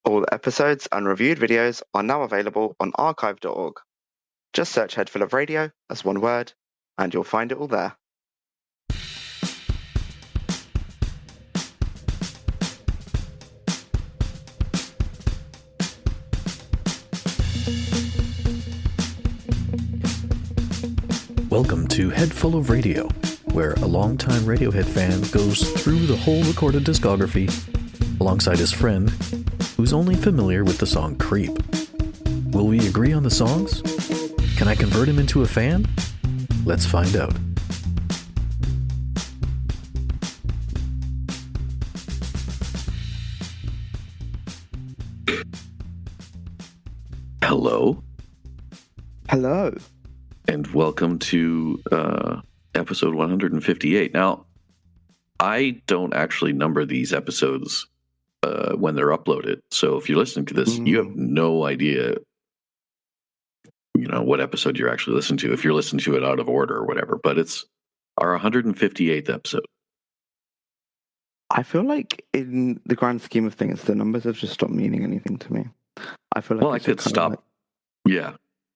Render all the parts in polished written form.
All episodes and reviewed videos are now available on archive.org. Just search Head Full of Radio as one word, and you'll find it all there. Welcome to Head Full of Radio, where a longtime Radiohead fan goes through the whole recorded discography alongside his friend, who's only familiar with the song Creep. Will we agree on the songs? Can I convert him into a fan? Let's find out. Hello. Hello. And welcome to episode 158. Now, I don't actually number these episodes when they're uploaded. So if you're listening to this, you have no idea, what episode you're actually listening to, if you're listening to it out of order or whatever. But it's our 158th episode. I feel like in the grand scheme of things, the numbers have just stopped meaning anything to me. I feel like I could stop. Yeah.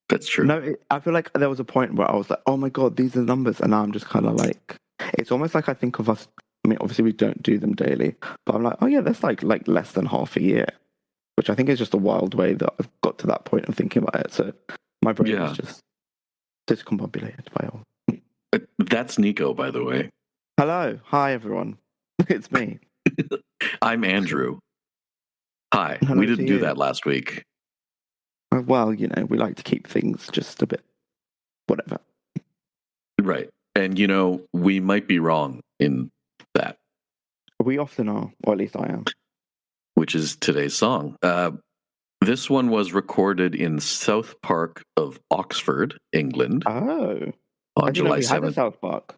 That's true. No, I feel like there was a point where I was like, oh my God, these are the numbers. And now I'm just kind of like, it's almost like I think of us. I mean, obviously we don't do them daily, but I'm like, oh yeah, that's like less than half a year, which I think is just a wild way that I've got to that point of thinking about it. So my brain is just discombobulated by all. That's Nico, by the way. Hello. Hi, everyone. It's me. I'm Andrew. Hi. Hello, we didn't do that last week. Well, we like to keep things just a bit whatever. Right. And, we might be wrong in that. We often are, or at least I am. Which is today's song. This one was recorded in South Park of Oxford, England. Oh. On July 7th, South Park.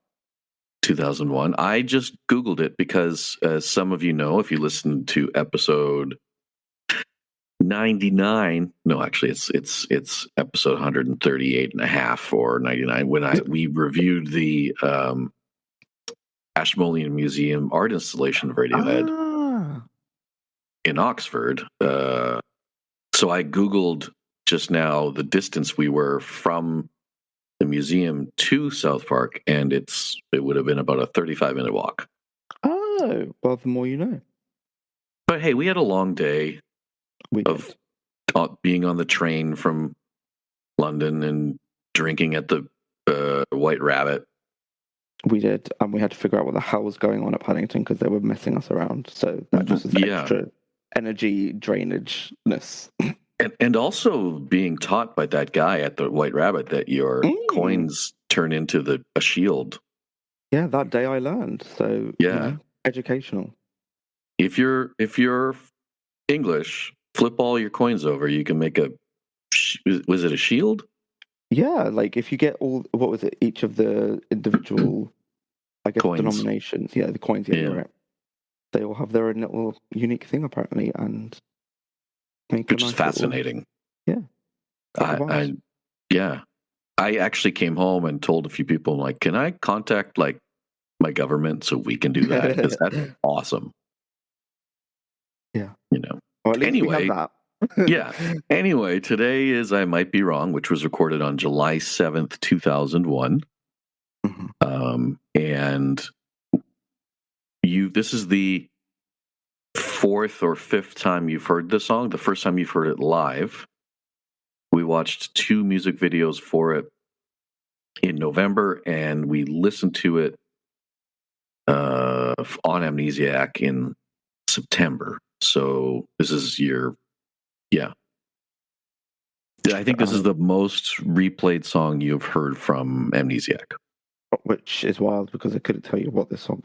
2001. I just Googled it because, as some of you know, if you listened to episode 99, no, actually it's episode 138 and a half or 99 when we reviewed the Ashmolean Museum art installation of Radiohead in Oxford. So I Googled just now the distance we were from the museum to South Park, and it would have been about a 35-minute walk. Oh, well, the more you know. But hey, we had a long day. Of being on the train from London and drinking at the White Rabbit. We did, and we had to figure out what the hell was going on at Paddington because they were messing us around. So that just was extra energy drainage-ness. And also being taught by that guy at the White Rabbit that your coins turn into a shield. Yeah, that day I learned. So educational. If you're English, flip all your coins over. You can make was it a shield? Yeah, like if you get each of the individual, I guess, coins. Denominations. Yeah, the coins. Yeah, right. They all have their own little unique thing apparently, and which is fascinating. I actually came home and told a few people, like, can I contact my government so we can do that? Because that's awesome. Yeah, Or at least anyway, we have that. Anyway, today is I Might Be Wrong, which was recorded on July 7th, 2001. And this is the fourth or fifth time you've heard the song. The first time you've heard it live. We watched 2 music videos for it in November, and we listened to it on Amnesiac in September. So this is I think this is the most replayed song you've heard from Amnesiac. Which is wild because I couldn't tell you what this song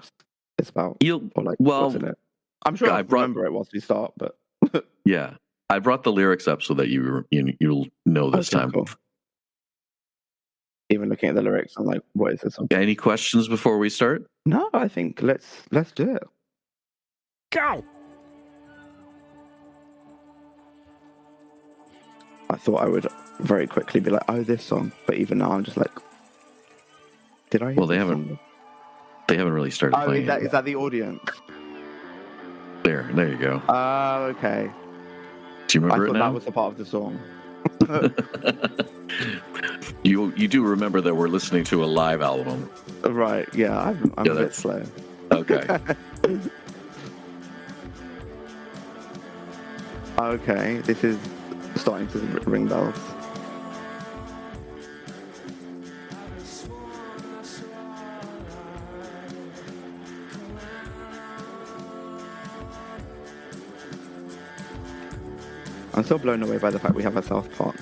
is about. What's in it. I'm sure I remember it once we start, but yeah, I brought the lyrics up so that you'll know this time. Cool. Even looking at the lyrics, I'm like, what is this song? Any questions before we start? No, I think let's do it. Go. I thought I would very quickly be like, oh, this song. But even now, I'm just like, did I? Well, they haven't really started playing it. Is that the audience? There you go. Oh, okay. Do you I remember thought it now? that was the part of the song. You do remember that we're listening to a live album. Right, yeah, I'm a bit slow. Okay. Okay, this is starting to ring bells. I'm still blown away by the fact we have a South Park.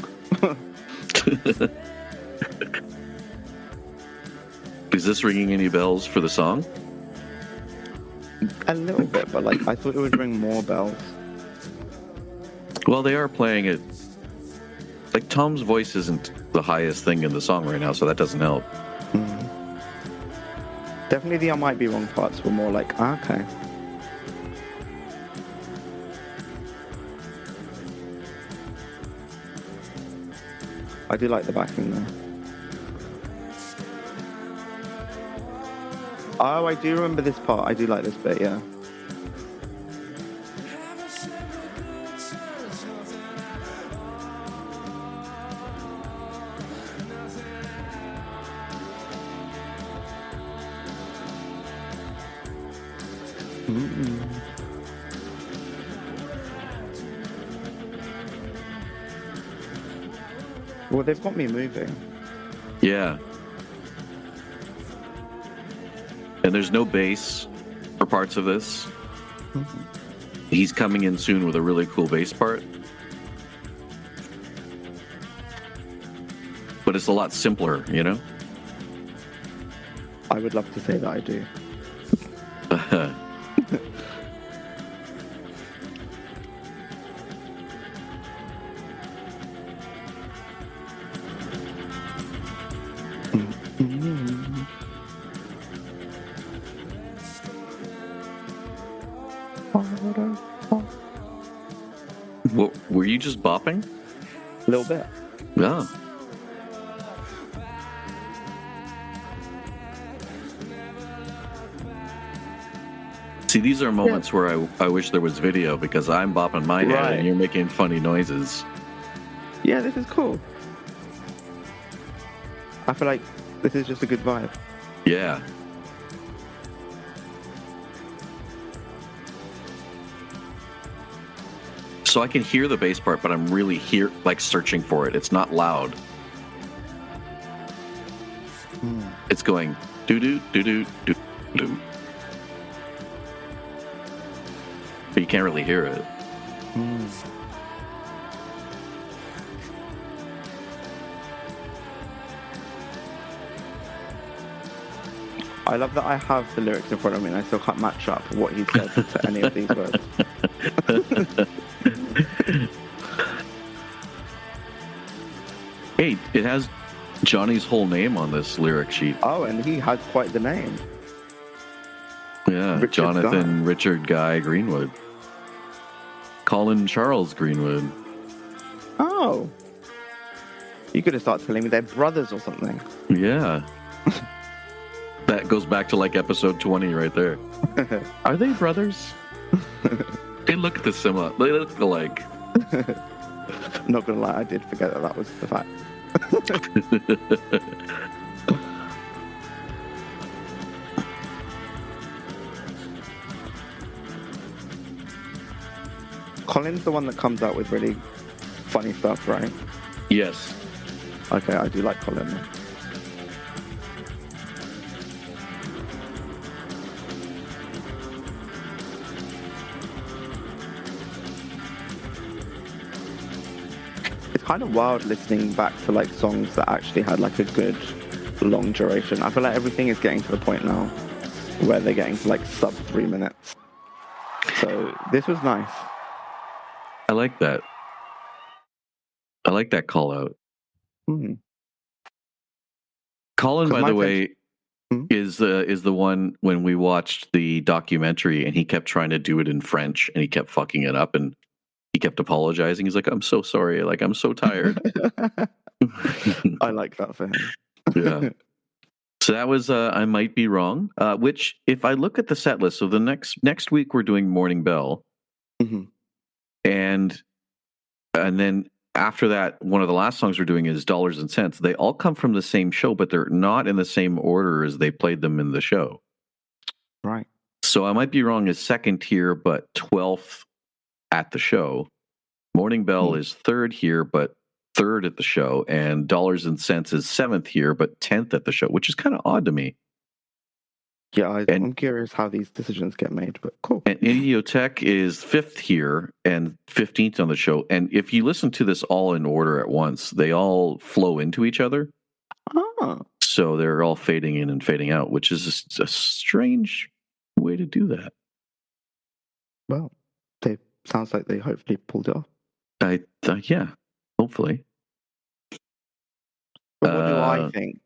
Is this ringing any bells for the song? A little bit, but like I thought it would ring more bells. Well, they are playing it. Like Tom's voice isn't the highest thing in the song right now, so that doesn't help. Definitely the I might be wrong parts were more like, okay. I do like the backing though. Oh, I do remember this part. I do like this bit, yeah. Well, they've got me moving. Yeah. And there's no bass for parts of this. He's coming in soon with a really cool bass part. But it's a lot simpler, you know? I would love to say that I do. What, were you just bopping? A little bit. Yeah. See, these are moments where I wish there was video because I'm bopping my head and you're making funny noises. Yeah, this is cool. I feel like this is just a good vibe. Yeah. So I can hear the bass part, but I'm really searching for it. It's not loud. It's going doo doo doo doo doo doo. But you can't really hear it. I love that I have the lyrics in front of me and I still can't match up what he said to any of these words. Hey, it has Johnny's whole name on this lyric sheet. Oh, and he has quite the name. Yeah, Jonathan Richard Guy Greenwood. Colin Charles Greenwood. Oh. You could have started telling me they're brothers or something. Yeah. That goes back to like episode 20 right there. Are they brothers? They look similar. They look alike. Not gonna lie, I did forget that was the fact. Colin's the one that comes out with really funny stuff, right? Yes. Okay, I do like Colin. It's kind of wild listening back to like songs that actually had like a good long duration. I feel like everything is getting to the point now where they're getting to like sub 3 minutes. So this was nice. I like that. I like that call out. Colin, by the way, is the one when we watched the documentary and he kept trying to do it in French and he kept fucking it up and he kept apologizing. He's like, I'm so sorry. Like, I'm so tired. I like that for him. Yeah. So that was I Might Be Wrong, which if I look at the set list, so the next week we're doing Morning Bell. And And then after that, one of the last songs we're doing is Dollars and Cents. They all come from the same show, but they're not in the same order as they played them in the show. Right. So I might be wrong as second here, but 12th at the show. Morning Bell is third here, but third at the show. And Dollars and Cents is 7th here, but 10th at the show, which is kind of odd to me. Yeah, I'm curious how these decisions get made, but cool. And Idiotech is 5th here and 15th on the show. And if you listen to this all in order at once, they all flow into each other. Oh. So they're all fading in and fading out, which is a strange way to do that. Well, sounds like they hopefully pulled it off. Yeah, hopefully. But what do I think?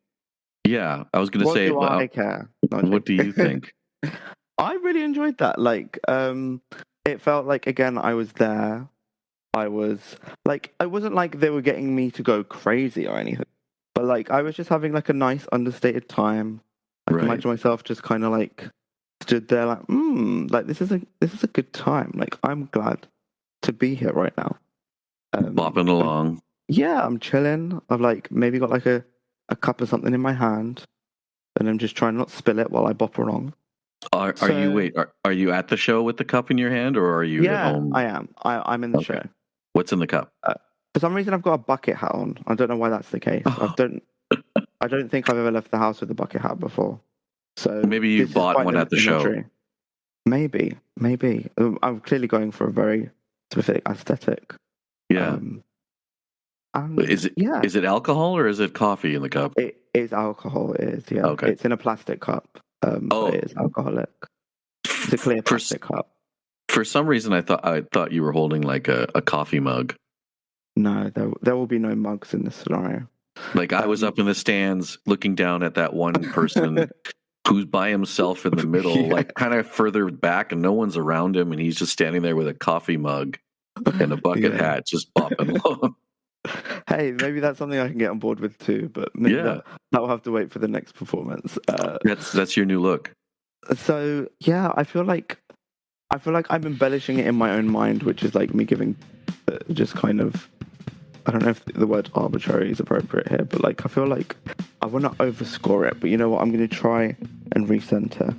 Yeah, I was going to say. What do I care? What do you think? I really enjoyed that. Like, it felt like, again, I was there. I wasn't like they were getting me to go crazy or anything, but like I was just having like a nice understated time. I can imagine myself just kind of like stood there like, like this is a good time. Like I'm glad to be here right now. Bopping along. Yeah, I'm chilling. I've like maybe got like a cup of something in my hand, and I'm just trying not to spill it while I bop along. Are you at the show with the cup in your hand, or are you at home? I am. I'm in the show. What's in the cup? For some reason, I've got a bucket hat on. I don't know why that's the case. I don't think I've ever left the house with a bucket hat before. So maybe you bought one at the show. Maybe. I'm clearly going for a very specific aesthetic. Yeah. Is it alcohol or is it coffee in the cup? It is alcohol. It is. Yeah. Okay. It's in a plastic cup. But it is alcoholic. It's a clear plastic cup. For some reason, I thought you were holding like a coffee mug. No, there will be no mugs in this scenario. Like I was up in the stands looking down at that one person who's by himself in the middle, like kind of further back, and no one's around him, and he's just standing there with a coffee mug and a bucket hat, just bopping along. Hey, maybe that's something I can get on board with too, but maybe that will have to wait for the next performance. That's your new look. So yeah, I feel like I'm embellishing it in my own mind, which is like me giving just kind of, I don't know if the word arbitrary is appropriate here, but like I feel like I want to overscore it, but you know what? I'm going to try and recenter.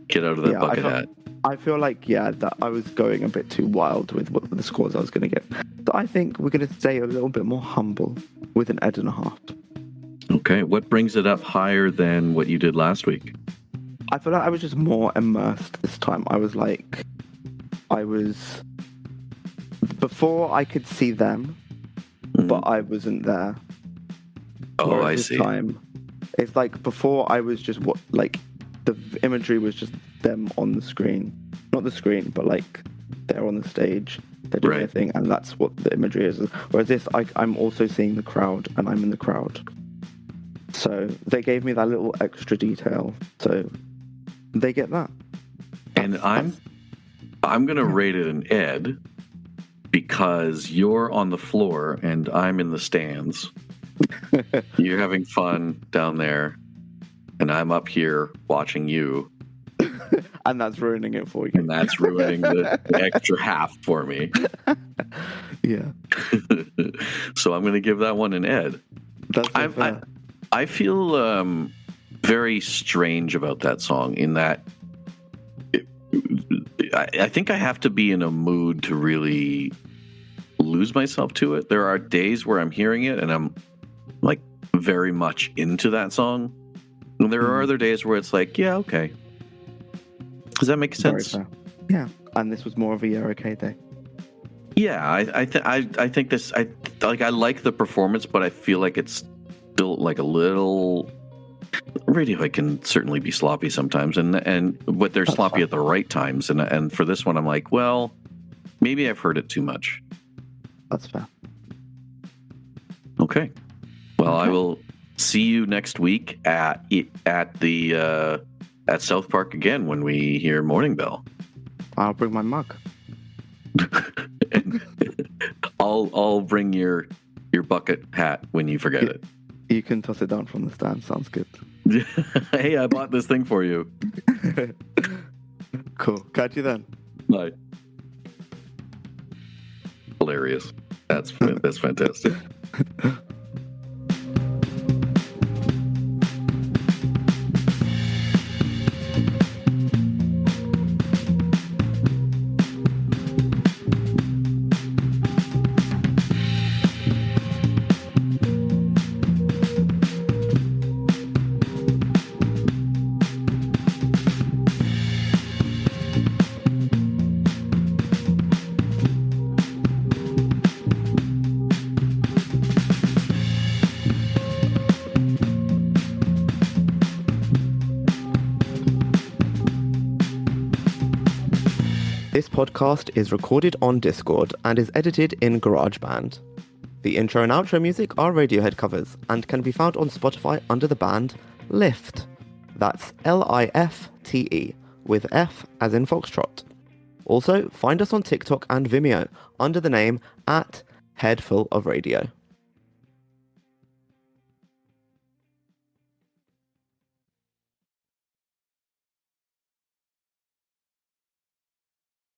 Get out of that bucket hat. I feel like, that I was going a bit too wild with what the scores I was going to give. So I think we're going to stay a little bit more humble with an 8.5. Okay. What brings it up higher than what you did last week? I feel like I was just more immersed this time. Before I could see them, but I wasn't there. Oh, I see. It's like before I was just the imagery was just them on the screen. Not the screen, but like they're on the stage. They're doing their thing, and that's what the imagery is. Whereas this, I'm also seeing the crowd, and I'm in the crowd. So they gave me that little extra detail. So they get that. And I'm going to rate it an Ed because you're on the floor and I'm in the stands. You're having fun down there, and I'm up here watching you. And that's ruining it for you. And that's ruining the extra half for me. Yeah. So I'm going to give that one an Ed. I feel very strange about that song in that I think I have to be in a mood to really lose myself to it. There are days where I'm hearing it and I'm like very much into that song. And there are other days where it's like, yeah, okay. Does that make sense? Yeah. And this was more of a okay day. Yeah, I think this. I like the performance, but I feel like it's still like a little. Radiohead can certainly be sloppy sometimes, but they're sloppy at the right times. And for this one, I'm like, well, maybe I've heard it too much. That's fair. Okay. Well, I will see you next week at South Park again when we hear Morning Bell. I'll bring my mug. I'll bring your bucket hat when you forget it. You can toss it down from the stand. Sounds good. Hey, I bought this thing for you. Cool. Catch you then. Bye. hilarious. That's fantastic. This podcast is recorded on Discord and is edited in GarageBand. The intro and outro music are Radiohead covers and can be found on Spotify under the band Lift. That's Lifte, with F as in Foxtrot. Also, find us on TikTok and Vimeo under the name @Headful of Radio.